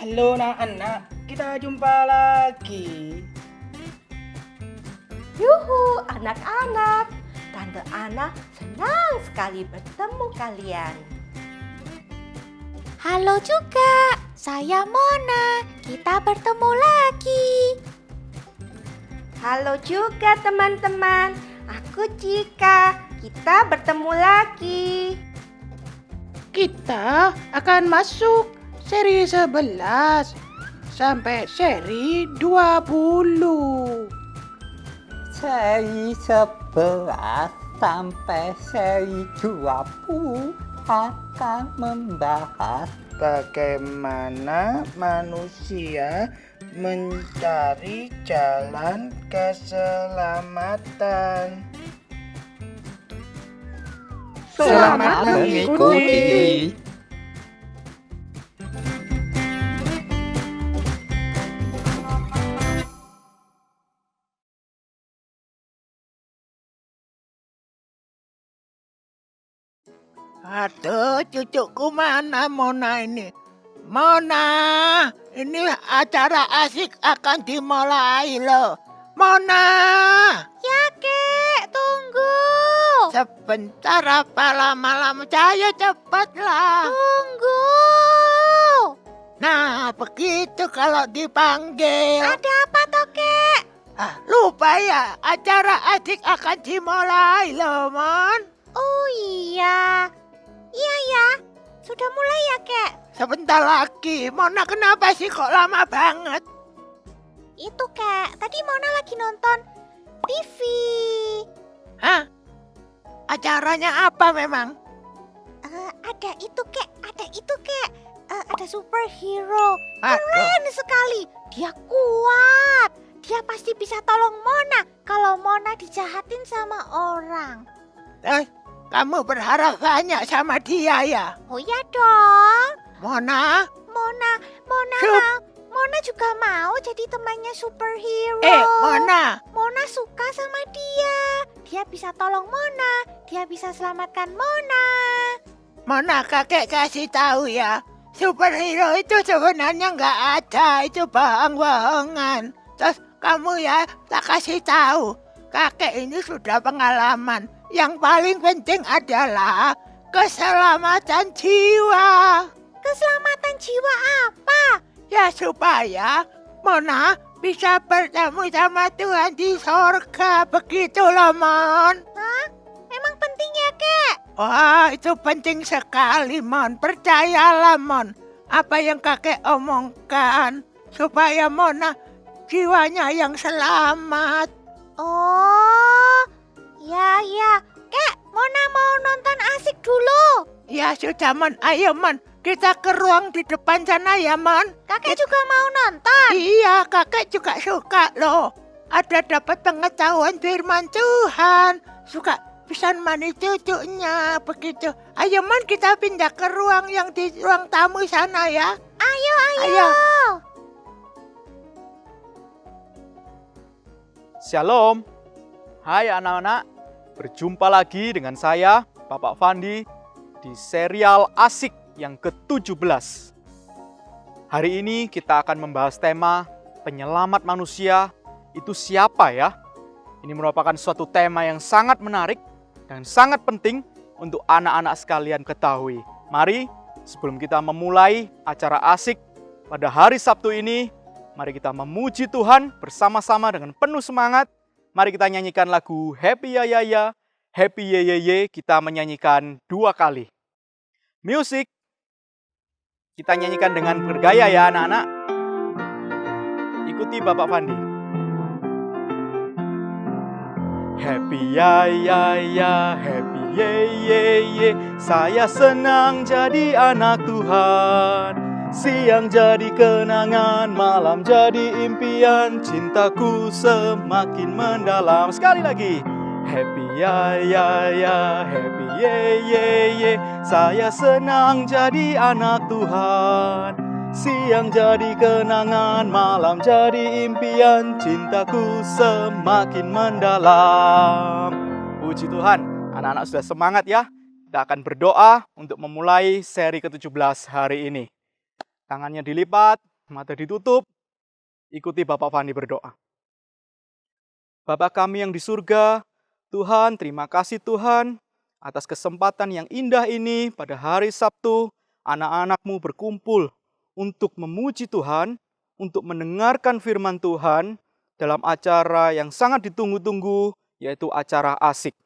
Halo anak-anak, kita jumpa lagi. Yuhu, anak-anak. Tante Ana senang sekali bertemu kalian. Halo juga, saya Mona. Kita bertemu lagi. Halo juga teman-teman. Aku Cika. Kita bertemu lagi. Kita akan masuk seri 11 sampai seri 20. Seri 11 sampai seri 20 akan membahas Bagaimana manusia mencari jalan keselamatan. Selamat mengikuti. Aduh, cucuku mana Mona ini? Mona, ini acara asik akan dimulai loh. Mona! Ya, Kek, tunggu. Sebentar apa lama-lama, saya cepatlah. Tunggu. Nah, begitu kalau dipanggil. Ada apa toh, Kek? Lupa ya, acara asik akan dimulai loh, Mon. Oh iya. Iya ya. Sudah mulai ya, Kek? Sebentar lagi. Mona kenapa sih kok lama banget? Itu, Kek. Tadi Mona lagi nonton TV. Hah? Acaranya apa memang? Ada itu, Kek. Ada itu, Kek. Ada superhero. Aduh. Keren sekali. Dia kuat. Dia pasti bisa tolong Mona kalau Mona dijahatin sama orang. Kamu berharap banyak sama dia ya? Oh iya dong. Mona? Mona Mona juga mau jadi temannya superhero. Mona. Mona suka sama dia. Dia bisa tolong Mona. Dia bisa selamatkan Mona. Mona, kakek kasih tahu ya. Superhero itu sebenarnya nggak ada. Itu bohong-bohongan. Terus kamu ya tak kasih tahu. Kakek ini sudah pengalaman. Yang paling penting adalah keselamatan jiwa. Keselamatan jiwa apa? Ya supaya Mona bisa bertemu sama Tuhan di sorga. Begitu loh, Mon. Hah? Emang penting ya, Kek? Wah, itu penting sekali, Mon. Percayalah, Mon. Apa yang kakek omongkan. Supaya Mona jiwanya yang selamat. Oh, ya. Kek, Mona mau nonton asik dulu. Ya sudah, Mon. Ayo, Mon. Kita ke ruang di depan sana ya, Mon. Kakek juga mau nonton. Iya, kakek juga suka loh. Ada dapat pengetahuan firman Tuhan. Suka bisa mani cucunya, begitu. Ayo, Mon, kita pindah ke ruang yang di ruang tamu sana ya. Ayo. Shalom. Hai anak-anak. Berjumpa lagi dengan saya, Bapak Fandi, di serial asik yang ke-17. Hari ini kita akan membahas tema penyelamat manusia itu siapa ya? Ini merupakan suatu tema yang sangat menarik dan sangat penting untuk anak-anak sekalian ketahui. Mari sebelum kita memulai acara asik pada hari Sabtu ini, mari kita memuji Tuhan bersama-sama dengan penuh semangat. Mari kita nyanyikan lagu Happy Ya Ya Ya, Happy Ye Ye Ye. Kita menyanyikan 2 kali. Musik. Kita nyanyikan dengan bergaya ya anak-anak. Ikuti Bapak Fandi. Happy ya ya ya, happy ye ye ye. Saya senang jadi anak Tuhan. Siang jadi kenangan, malam jadi impian. Cintaku semakin mendalam. Sekali lagi. Happy ya ya ya, happy ye ye ye. Saya senang jadi anak Tuhan. Siang jadi kenangan, malam jadi impian. Cintaku semakin mendalam. Puji Tuhan, anak-anak sudah semangat ya. Kita akan berdoa untuk memulai seri ke-17 hari ini. Tangannya dilipat, mata ditutup, ikuti Bapak Fandi berdoa. Bapa kami yang di surga, Tuhan, terima kasih Tuhan atas kesempatan yang indah ini pada hari Sabtu, anak-anak-Mu berkumpul untuk memuji Tuhan, untuk mendengarkan firman Tuhan dalam acara yang sangat ditunggu-tunggu, yaitu acara asik.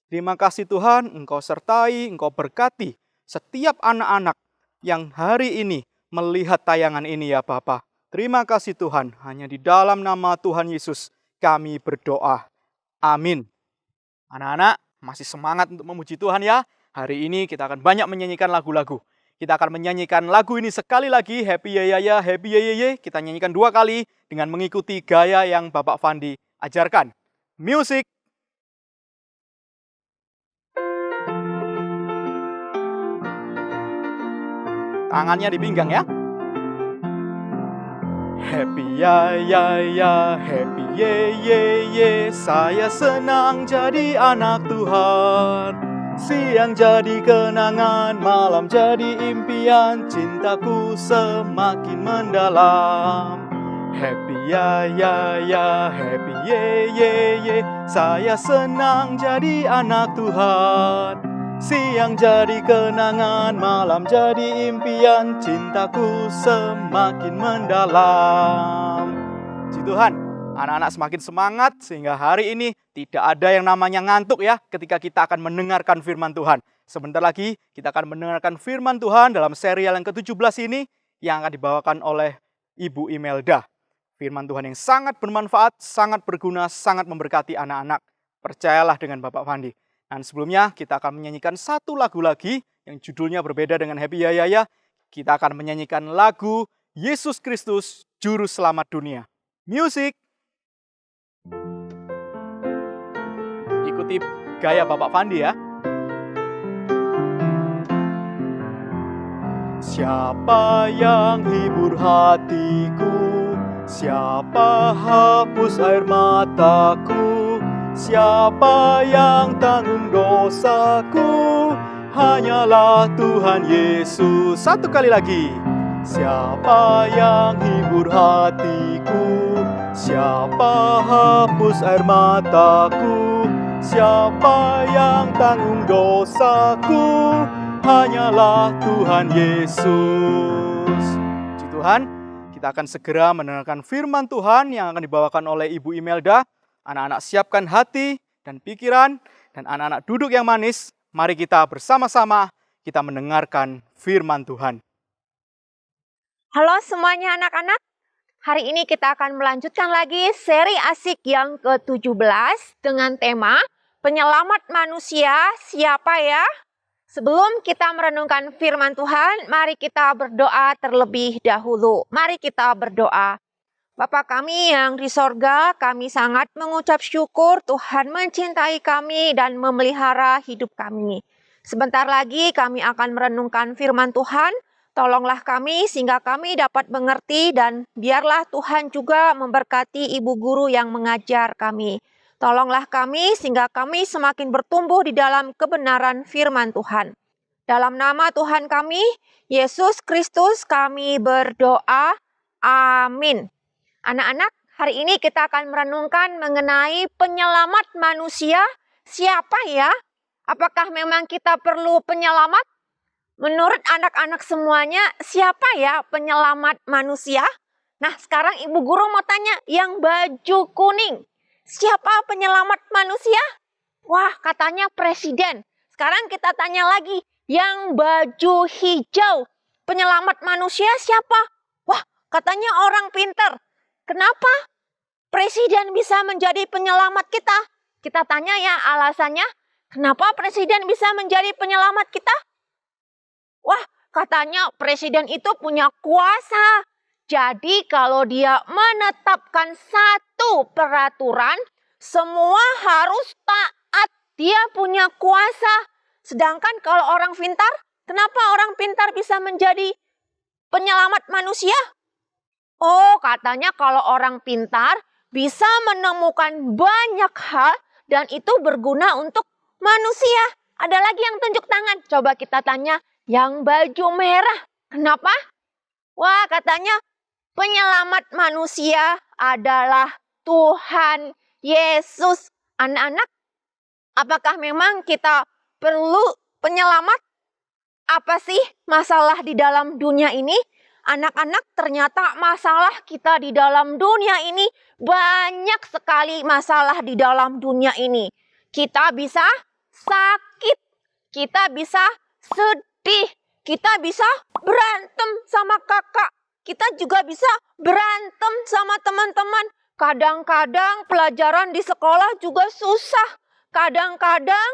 Terima kasih Tuhan, Engkau sertai, Engkau berkati setiap anak-anak yang hari ini melihat tayangan ini ya Bapa. Terima kasih Tuhan, hanya di dalam nama Tuhan Yesus kami berdoa. Amin. Anak-anak, masih semangat untuk memuji Tuhan ya? Hari ini kita akan banyak menyanyikan lagu-lagu. Kita akan menyanyikan lagu ini sekali lagi, Happy Ya Ya Ya, Happy Ya Ya Ya. Kita nyanyikan 2 kali dengan mengikuti gaya yang Bapak Fandi ajarkan. Music! Tangannya di pinggang ya. Happy ya ya ya, happy ye ye ye. Saya senang jadi anak Tuhan. Siang jadi kenangan, malam jadi impian. Cintaku semakin mendalam. Happy ya ya ya, happy ye ye ye. Saya senang jadi anak Tuhan. Siang jadi kenangan, malam jadi impian, cintaku semakin mendalam. Puji Tuhan, anak-anak semakin semangat sehingga hari ini tidak ada yang namanya ngantuk ya ketika kita akan mendengarkan firman Tuhan. Sebentar lagi kita akan mendengarkan firman Tuhan dalam serial yang ke-17 ini yang akan dibawakan oleh Ibu Imelda. Firman Tuhan yang sangat bermanfaat, sangat berguna, sangat memberkati anak-anak. Percayalah dengan Bapak Fandi. Dan sebelumnya kita akan menyanyikan satu lagu lagi yang judulnya berbeda dengan Happy Ya Ya Ya. Kita akan menyanyikan lagu Yesus Kristus Juru Selamat Dunia. Music! Ikuti gaya Bapak Fandi ya. Siapa yang hibur hatiku? Siapa hapus air mataku? Siapa yang tanggung dosaku? Hanyalah Tuhan Yesus. Satu kali lagi. Siapa yang hibur hatiku? Siapa hapus air mataku? Siapa yang tanggung dosaku? Hanyalah Tuhan Yesus. Puji Tuhan, kita akan segera mendengarkan firman Tuhan yang akan dibawakan oleh Ibu Imelda. Anak-anak siapkan hati dan pikiran, dan anak-anak duduk yang manis. Mari kita bersama-sama kita mendengarkan firman Tuhan. Halo semuanya anak-anak. Hari ini kita akan melanjutkan lagi seri asik yang ke-17 dengan tema Penyelamat Manusia Siapa Ya? Sebelum kita merenungkan firman Tuhan, mari kita berdoa terlebih dahulu. Mari kita berdoa. Bapa kami yang di sorga, kami sangat mengucap syukur Tuhan mencintai kami dan memelihara hidup kami. Sebentar lagi kami akan merenungkan firman Tuhan. Tolonglah kami sehingga kami dapat mengerti dan biarlah Tuhan juga memberkati ibu guru yang mengajar kami. Tolonglah kami sehingga kami semakin bertumbuh di dalam kebenaran firman Tuhan. Dalam nama Tuhan kami, Yesus Kristus, kami berdoa. Amin. Anak-anak, hari ini kita akan merenungkan mengenai penyelamat manusia. Siapa ya? Apakah memang kita perlu penyelamat? Menurut anak-anak semuanya, siapa ya penyelamat manusia? Nah, sekarang ibu guru mau tanya, yang baju kuning. Siapa penyelamat manusia? Wah, katanya presiden. Sekarang kita tanya lagi, yang baju hijau. Penyelamat manusia siapa? Wah, katanya orang pintar. Kenapa presiden bisa menjadi penyelamat kita? Kita tanya ya alasannya, kenapa presiden bisa menjadi penyelamat kita? Wah, katanya presiden itu punya kuasa. Jadi kalau dia menetapkan satu peraturan, semua harus taat. Dia punya kuasa. Sedangkan kalau orang pintar, kenapa orang pintar bisa menjadi penyelamat manusia? Oh, katanya kalau orang pintar bisa menemukan banyak hal dan itu berguna untuk manusia. Ada lagi yang tunjuk tangan. Coba kita tanya yang baju merah. Kenapa? Wah, katanya Penyelamat manusia adalah Tuhan Yesus. Anak-anak, apakah memang kita perlu penyelamat? Apa sih masalah di dalam dunia ini? Anak-anak, ternyata masalah kita di dalam dunia ini banyak sekali masalah di dalam dunia ini. Kita bisa sakit, kita bisa sedih, kita bisa berantem sama kakak, kita juga bisa berantem sama teman-teman. Kadang-kadang pelajaran di sekolah juga susah. Kadang-kadang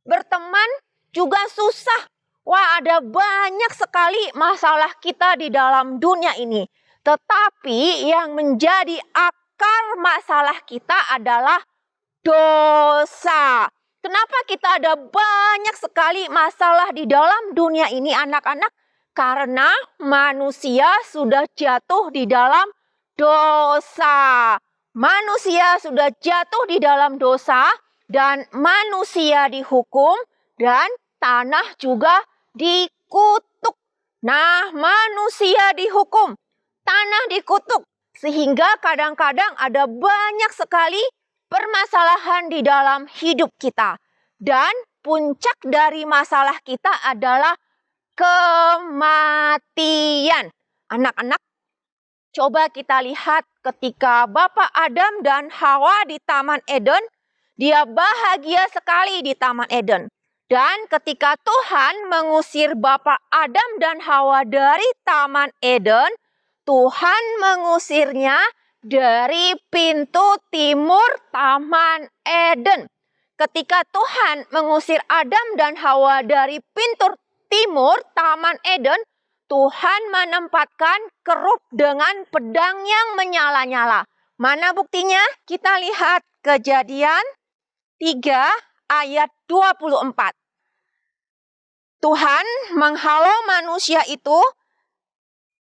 berteman juga susah. Wah, ada banyak sekali masalah kita di dalam dunia ini. Tetapi yang menjadi akar masalah kita adalah dosa. Kenapa kita ada banyak sekali masalah di dalam dunia ini, anak-anak? Karena manusia sudah jatuh di dalam dosa. Manusia sudah jatuh di dalam dosa dan manusia dihukum dan tanah juga dikutuk. Nah, manusia dihukum, tanah dikutuk. Sehingga kadang-kadang ada banyak sekali permasalahan di dalam hidup kita. Dan puncak dari masalah kita adalah kematian. Anak-anak, coba kita lihat ketika Bapak Adam dan Hawa di Taman Eden, dia bahagia sekali di Taman Eden. Dan ketika Tuhan mengusir Bapak Adam dan Hawa dari Taman Eden, Tuhan mengusirnya dari pintu timur Taman Eden. Ketika Tuhan mengusir Adam dan Hawa dari pintu timur Taman Eden, Tuhan menempatkan kerup dengan pedang yang menyala-nyala. Mana buktinya? Kita lihat Kejadian 3 ayat 24. Tuhan menghalau manusia itu,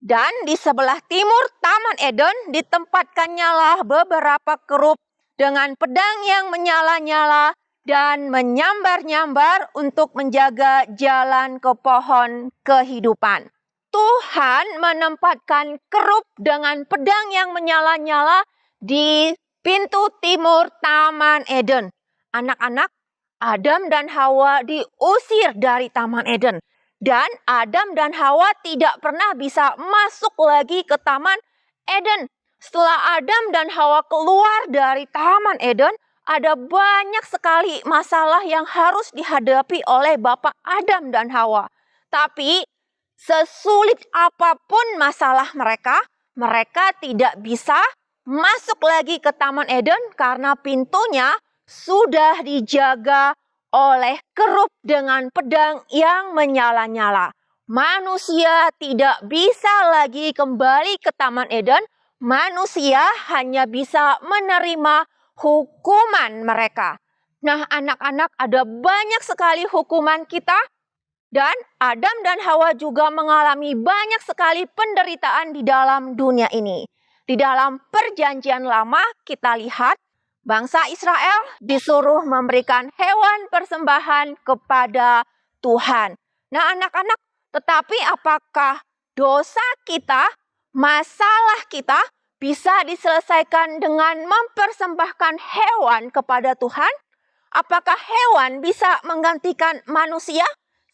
dan di sebelah timur Taman Eden ditempatkannya beberapa kerup dengan pedang yang menyala-nyala dan menyambar-nyambar untuk menjaga jalan ke pohon kehidupan. Tuhan menempatkan kerup dengan pedang yang menyala-nyala di pintu timur Taman Eden. Anak-anak, Adam dan Hawa diusir dari Taman Eden. Dan Adam dan Hawa tidak pernah bisa masuk lagi ke Taman Eden. Setelah Adam dan Hawa keluar dari Taman Eden, ada banyak sekali masalah yang harus dihadapi oleh Bapak Adam dan Hawa. Tapi sesulit apapun masalah mereka, mereka tidak bisa masuk lagi ke Taman Eden karena pintunya sudah dijaga oleh kerup dengan pedang yang menyala-nyala. Manusia tidak bisa lagi kembali ke Taman Eden. Manusia hanya bisa menerima hukuman mereka. Nah, anak-anak, ada banyak sekali hukuman kita. Dan Adam dan Hawa juga mengalami banyak sekali penderitaan di dalam dunia ini. Di dalam Perjanjian Lama kita lihat bangsa Israel disuruh memberikan hewan persembahan kepada Tuhan. Nah, anak-anak, tetapi apakah dosa kita, masalah kita bisa diselesaikan dengan mempersembahkan hewan kepada Tuhan? Apakah hewan bisa menggantikan manusia?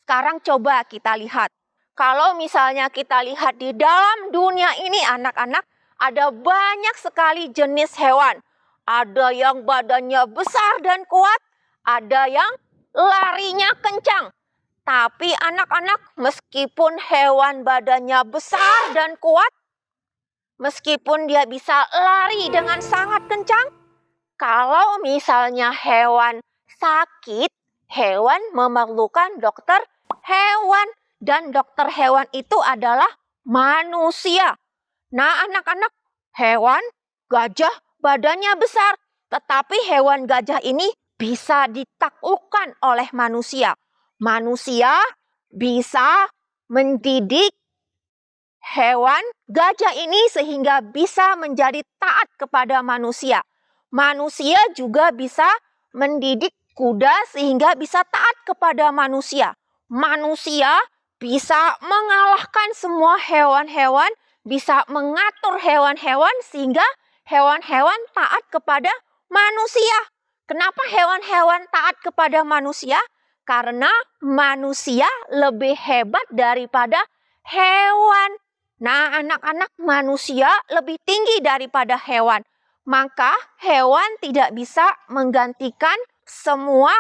Sekarang coba kita lihat. Kalau misalnya kita lihat di dalam dunia ini, anak-anak, ada banyak sekali jenis hewan. Ada yang badannya besar dan kuat, ada yang larinya kencang. Tapi anak-anak, meskipun hewan badannya besar dan kuat, meskipun dia bisa lari dengan sangat kencang, kalau misalnya hewan sakit, hewan memerlukan dokter hewan. Dan dokter hewan itu adalah manusia. Nah, anak-anak, hewan gajah badannya besar, tetapi hewan gajah ini bisa ditaklukkan oleh manusia. Manusia bisa mendidik hewan gajah ini sehingga bisa menjadi taat kepada manusia. Manusia juga bisa mendidik kuda sehingga bisa taat kepada manusia. Manusia bisa mengalahkan semua hewan-hewan bisa mengatur hewan-hewan sehingga hewan-hewan taat kepada manusia. Kenapa hewan-hewan taat kepada manusia? Karena manusia lebih hebat daripada hewan. Nah, anak-anak, manusia lebih tinggi daripada hewan. Maka hewan tidak bisa menggantikan semua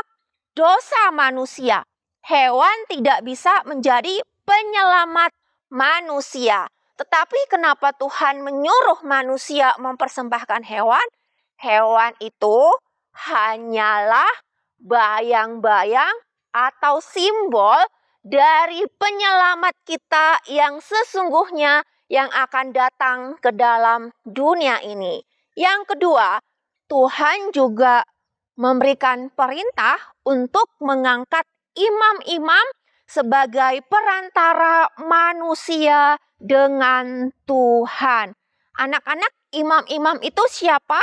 dosa manusia. Hewan tidak bisa menjadi penyelamat manusia. Tetapi kenapa Tuhan menyuruh manusia mempersembahkan hewan? Hewan itu hanyalah bayang-bayang atau simbol dari penyelamat kita yang sesungguhnya yang akan datang ke dalam dunia ini. Yang kedua, Tuhan juga memberikan perintah untuk mengangkat imam-imam sebagai perantara manusia dengan Tuhan. Anak-anak, imam-imam itu siapa?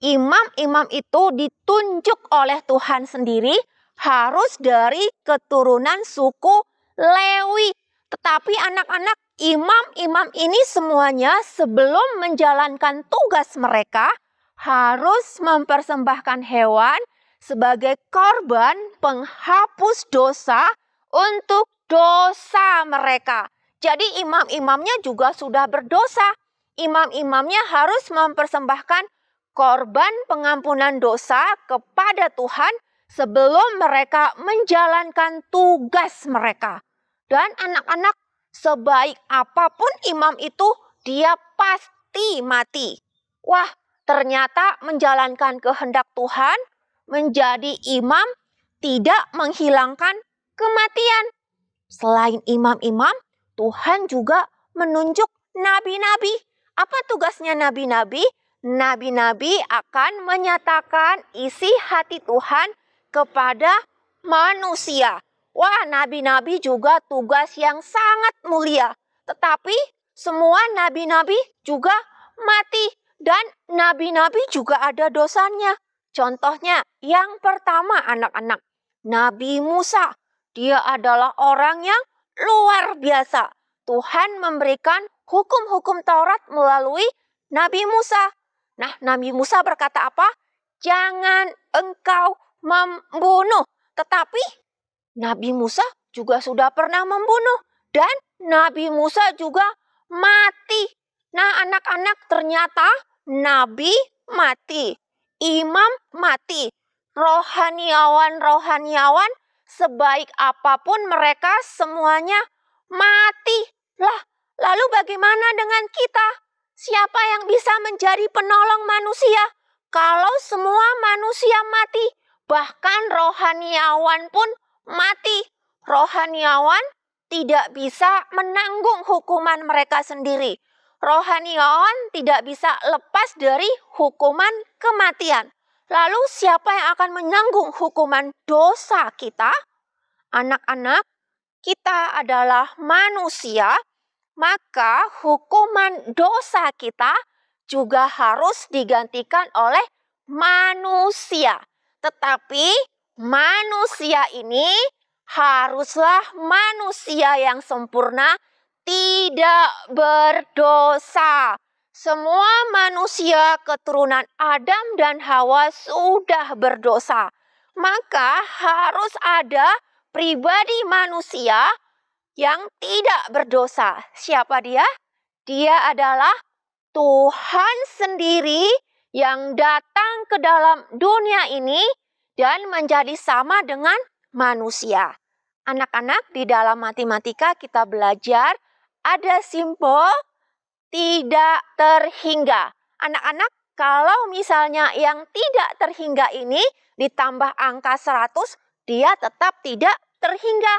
Imam-imam itu ditunjuk oleh Tuhan sendiri, harus dari keturunan suku Lewi. Tetapi anak-anak, imam-imam ini semuanya sebelum menjalankan tugas mereka harus mempersembahkan hewan sebagai korban penghapus dosa untuk dosa mereka. Jadi imam-imamnya juga sudah berdosa. Imam-imamnya harus mempersembahkan korban pengampunan dosa kepada Tuhan sebelum mereka menjalankan tugas mereka. Dan anak-anak, sebaik apapun imam itu, dia pasti mati. Wah, ternyata menjalankan kehendak Tuhan, menjadi imam tidak menghilangkan kematian. Selain imam-imam, Tuhan juga menunjuk nabi-nabi. Apa tugasnya nabi-nabi? Nabi-nabi akan menyatakan isi hati Tuhan kepada manusia. Wah, nabi-nabi juga tugas yang sangat mulia. Tetapi semua nabi-nabi juga mati. Dan nabi-nabi juga ada dosanya. Contohnya yang pertama anak-anak, Nabi Musa. Dia adalah orang yang luar biasa. Tuhan memberikan hukum-hukum Taurat melalui Nabi Musa. Nah, Nabi Musa berkata apa? Jangan engkau membunuh. Tetapi Nabi Musa juga sudah pernah membunuh. Dan Nabi Musa juga mati. Nah, anak-anak, ternyata Nabi mati. Imam mati. Rohaniawan sebaik apapun mereka semuanya mati. Lah, lalu bagaimana dengan kita? Siapa yang bisa menjadi penolong manusia? Kalau semua manusia mati, bahkan rohaniawan pun mati. Rohaniawan tidak bisa menanggung hukuman mereka sendiri. Rohaniawan tidak bisa lepas dari hukuman kematian. Lalu siapa yang akan menanggung hukuman dosa kita? Anak-anak, kita adalah manusia, maka hukuman dosa kita juga harus digantikan oleh manusia. Tetapi manusia ini haruslah manusia yang sempurna, tidak berdosa. Semua manusia keturunan Adam dan Hawa sudah berdosa. Maka harus ada pribadi manusia yang tidak berdosa. Siapa dia? Dia adalah Tuhan sendiri yang datang ke dalam dunia ini dan menjadi sama dengan manusia. Anak-anak, di dalam matematika kita belajar ada simbol tidak terhingga. Anak-anak, kalau misalnya yang tidak terhingga ini ditambah angka 100, dia tetap tidak terhingga.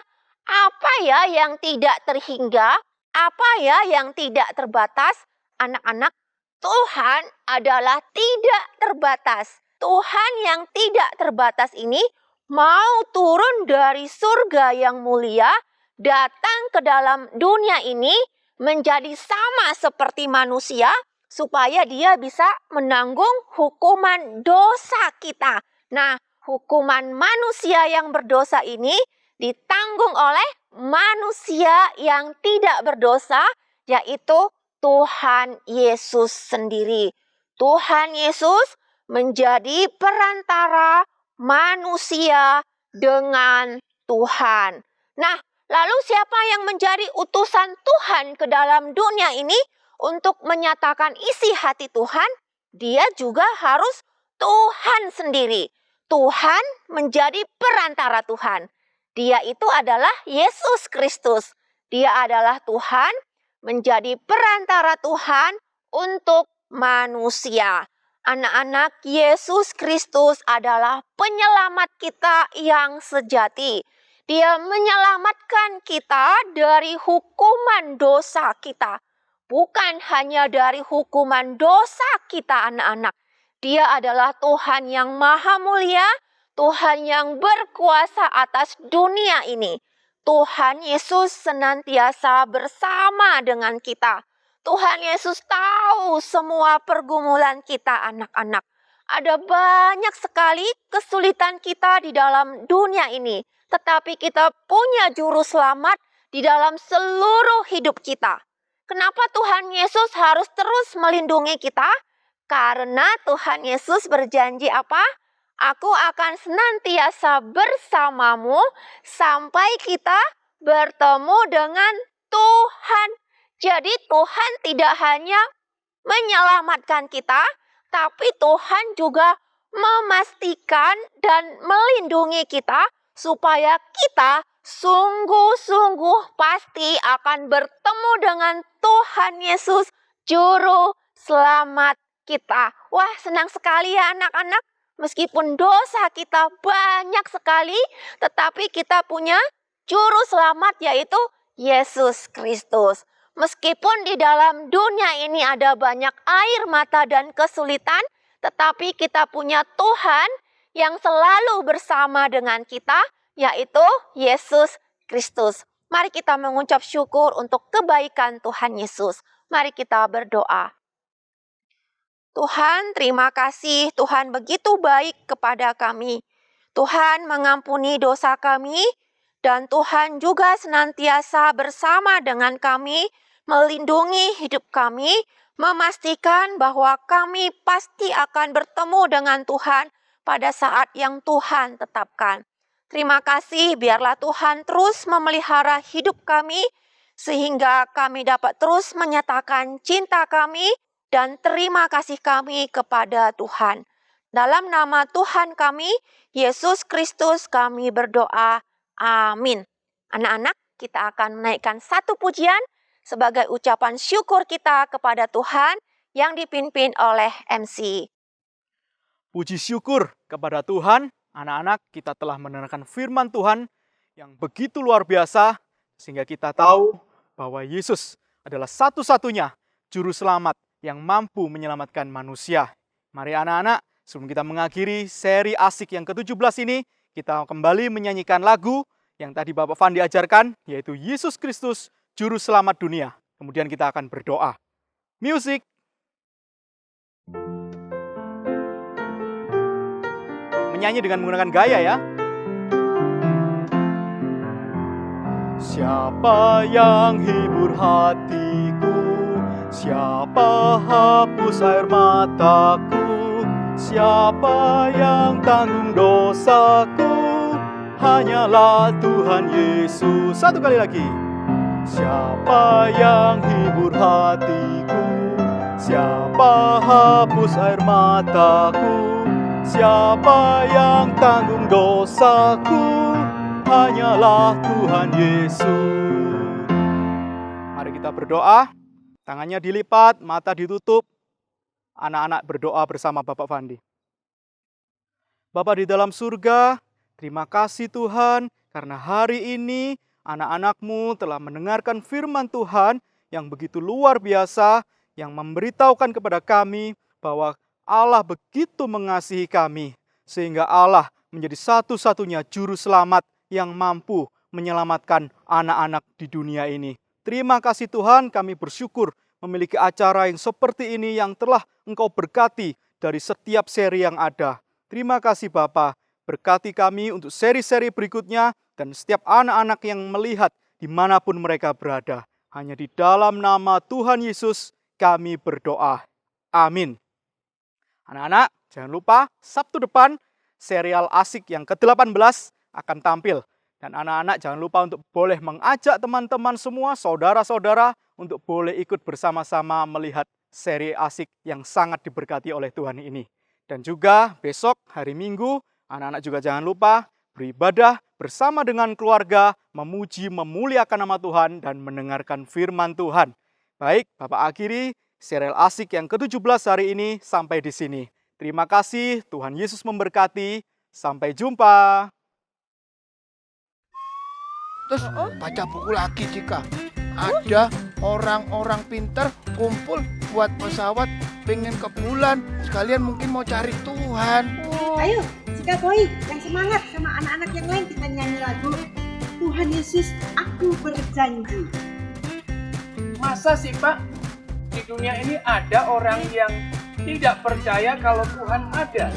Apa ya yang tidak terhingga? Apa ya yang tidak terbatas? Anak-anak, Tuhan adalah tidak terbatas. Tuhan yang tidak terbatas ini mau turun dari surga yang mulia, datang ke dalam dunia ini, menjadi sama seperti manusia, supaya dia bisa menanggung hukuman dosa kita. Nah, hukuman manusia yang berdosa ini ditanggung oleh manusia yang tidak berdosa, yaitu Tuhan Yesus sendiri. Tuhan Yesus menjadi perantara manusia dengan Tuhan. Nah, lalu siapa yang menjadi utusan Tuhan ke dalam dunia ini untuk menyatakan isi hati Tuhan? Dia juga harus Tuhan sendiri. Tuhan menjadi perantara Tuhan. Dia itu adalah Yesus Kristus. Dia adalah Tuhan menjadi perantara Tuhan untuk manusia. Anak-anak, Yesus Kristus adalah penyelamat kita yang sejati. Dia menyelamatkan kita dari hukuman dosa kita. Bukan hanya dari hukuman dosa kita, anak-anak. Dia adalah Tuhan yang maha mulia, Tuhan yang berkuasa atas dunia ini. Tuhan Yesus senantiasa bersama dengan kita. Tuhan Yesus tahu semua pergumulan kita, anak-anak. Ada banyak sekali kesulitan kita di dalam dunia ini. Tetapi kita punya juru selamat di dalam seluruh hidup kita. Kenapa Tuhan Yesus harus terus melindungi kita? Karena Tuhan Yesus berjanji apa? Aku akan senantiasa bersamamu sampai kita bertemu dengan Tuhan. Jadi Tuhan tidak hanya menyelamatkan kita, tapi Tuhan juga memastikan dan melindungi kita supaya kita sungguh-sungguh pasti akan bertemu dengan Tuhan Yesus, Juru Selamat kita. Wah, senang sekali ya anak-anak. Meskipun dosa kita banyak sekali, tetapi kita punya Juru Selamat yaitu Yesus Kristus. Meskipun di dalam dunia ini ada banyak air mata dan kesulitan, tetapi kita punya Tuhan yang selalu bersama dengan kita, yaitu Yesus Kristus. Mari kita mengucap syukur untuk kebaikan Tuhan Yesus. Mari kita berdoa. Tuhan, terima kasih. Tuhan begitu baik kepada kami. Tuhan mengampuni dosa kami, dan Tuhan juga senantiasa bersama dengan kami, melindungi hidup kami, memastikan bahwa kami pasti akan bertemu dengan Tuhan pada saat yang Tuhan tetapkan. Terima kasih, biarlah Tuhan terus memelihara hidup kami, sehingga kami dapat terus menyatakan cinta kami dan terima kasih kami kepada Tuhan. Dalam nama Tuhan kami, Yesus Kristus, kami berdoa. Amin. Anak-anak, kita akan menaikkan satu pujian sebagai ucapan syukur kita kepada Tuhan yang dipimpin oleh MC. Puji syukur kepada Tuhan. Anak-anak, kita telah mendengarkan firman Tuhan yang begitu luar biasa, sehingga kita tahu bahwa Yesus adalah satu-satunya juru selamat yang mampu menyelamatkan manusia. Mari anak-anak, sebelum kita mengakhiri seri asik yang ke-17 ini, kita kembali menyanyikan lagu yang tadi Bapak Fandi ajarkan, yaitu Yesus Kristus, Juru Selamat Dunia. Kemudian kita akan berdoa. Music! Menyanyi dengan menggunakan gaya ya. Siapa yang hibur hatiku? Siapa hapus air mataku? Siapa yang tanggung dosaku? Hanyalah Tuhan Yesus. Satu kali lagi. Siapa yang hibur hatiku? Siapa hapus air mataku? Siapa yang tanggung dosaku? Hanyalah Tuhan Yesus. Mari kita berdoa. Tangannya dilipat, mata ditutup. Anak-anak berdoa bersama Bapak Fandi. Bapa di dalam surga, terima kasih Tuhan, karena hari ini anak-anak-Mu telah mendengarkan firman Tuhan yang begitu luar biasa, yang memberitahukan kepada kami bahwa Allah begitu mengasihi kami, sehingga Allah menjadi satu-satunya juru selamat yang mampu menyelamatkan anak-anak di dunia ini. Terima kasih Tuhan, kami bersyukur memiliki acara yang seperti ini yang telah Engkau berkati dari setiap seri yang ada. Terima kasih Bapa, berkati kami untuk seri-seri berikutnya dan setiap anak-anak yang melihat dimanapun mereka berada. Hanya di dalam nama Tuhan Yesus kami berdoa. Amin. Anak-anak, jangan lupa Sabtu depan serial asik yang ke-18 akan tampil. Dan anak-anak jangan lupa untuk boleh mengajak teman-teman semua, saudara-saudara, untuk boleh ikut bersama-sama melihat seri asik yang sangat diberkati oleh Tuhan ini. Dan juga besok hari Minggu, anak-anak juga jangan lupa beribadah bersama dengan keluarga, memuji, memuliakan nama Tuhan, dan mendengarkan firman Tuhan. Baik, Bapak akhiri serial asik yang ke-17 hari ini sampai di sini. Terima kasih, Tuhan Yesus memberkati. Sampai jumpa. Terus baca buku lagi jika ada orang-orang pintar kumpul buat pesawat pengen ke bulan, sekalian mungkin mau cari Tuhan. Ayo, Cika Boy, yang semangat sama anak-anak yang lain kita nyanyi lagu Tuhan Yesus, aku berjanji. Masa sih Pak, di dunia ini ada orang yang tidak percaya kalau Tuhan ada?